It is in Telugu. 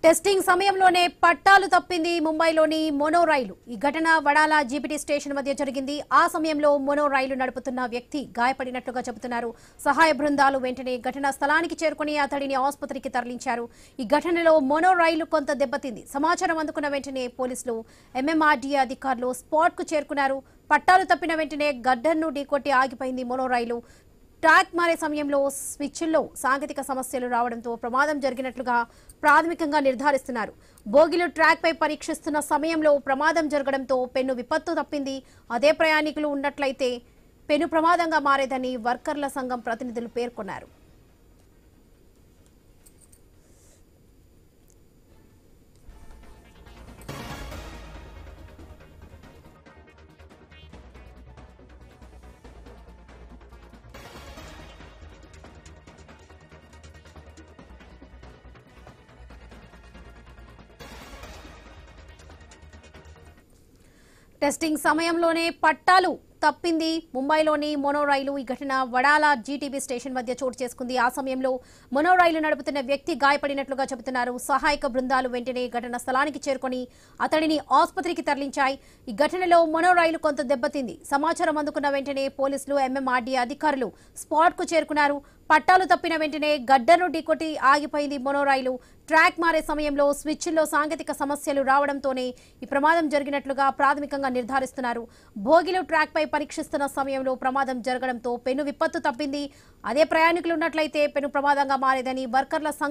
టెస్టింగ్ సమయంలోనే పట్టాలు తప్పింది ముంబైలోని మోనో రైలు. ఈ ఘటన వడాల జీపీటీ స్టేషన్ మధ్య జరిగింది. ఆ సమయంలో మోనో రైలు నడుపుతున్న వ్యక్తి గాయపడినట్లుగా చెబుతున్నారు. సహాయ బృందాలు వెంటనే ఘటనా స్థలానికి చేరుకుని అతడిని ఆసుపత్రికి తరలించారు. ఈ ఘటనలో మోనో రైలు కొంత దెబ్బతింది. సమాచారం అందుకున్న వెంటనే పోలీసులు, ఎంఎంఆర్డీఏ అధికారులు స్పాట్ కు చేరుకున్నారు. పట్టాలు తప్పిన వెంటనే గడ్డర్ను ఢీకొట్టి ఆగిపోయింది మోనో రైలు. ట్రాక్ మారే సమయంలో స్విచ్ల్లో సాంకేతిక సమస్యలు రావడంతో ప్రమాదం జరిగినట్లుగా ప్రాథమికంగా నిర్ధారిస్తున్నారు. బోగిలు ట్రాక్ పై పరీక్షిస్తున్న సమయంలో ప్రమాదం జరగడంతో పెను విపత్తు తప్పింది. అదే ప్రయాణికులు ఉన్నట్లయితే పెను ప్రమాదంగా మారేదని వర్కర్ల సంఘం ప్రతినిధులు పేర్కొన్నారు. టెస్టింగ్ సమయంలోనే పట్టాలు తప్పింది ముంబైలోని మోనో రైలు. ఈ ఘటన వడాల జీటీబీ స్టేషన్ మధ్య చోటు చేసుకుంది. ఆ సమయంలో మోనో రైలు నడుపుతున్న వ్యక్తి గాయపడినట్లుగా చెబుతున్నారు. సహాయక బృందాలు వెంటనే ఘటన స్థలానికి చేరుకొని అతడిని ఆసుపత్రికి తరలించాయి. ఈ ఘటనలో మోనో రైలు కొంత దెబ్బతింది. సమాచారం అందుకున్న వెంటనే పోలీసులు, ఎంఎంఆర్డీఏ అధికారులు స్పాట్ కు చేరుకున్నారు. పట్టాలు తప్పిన వెంటనే గడ్డను ఢీకొట్టి ఆగిపోయింది మోనో రైలు. ట్రాక్ మారే సమయంలో స్విచ్ల్లో సాంకేతిక సమస్యలు రావడంతోనే ఈ ప్రమాదం జరిగినట్లుగా ప్రాథమికంగా నిర్ధారిస్తున్నారు. భోగిలు ట్రాక్ పై పరీక్షిస్తున్న సమయంలో ప్రమాదం జరగడంతో పెను విపత్తు తప్పింది. అదే ప్రయాణికులు ఉన్నట్లయితే పెను ప్రమాదంగా మారేదని వర్కర్ల సంఘం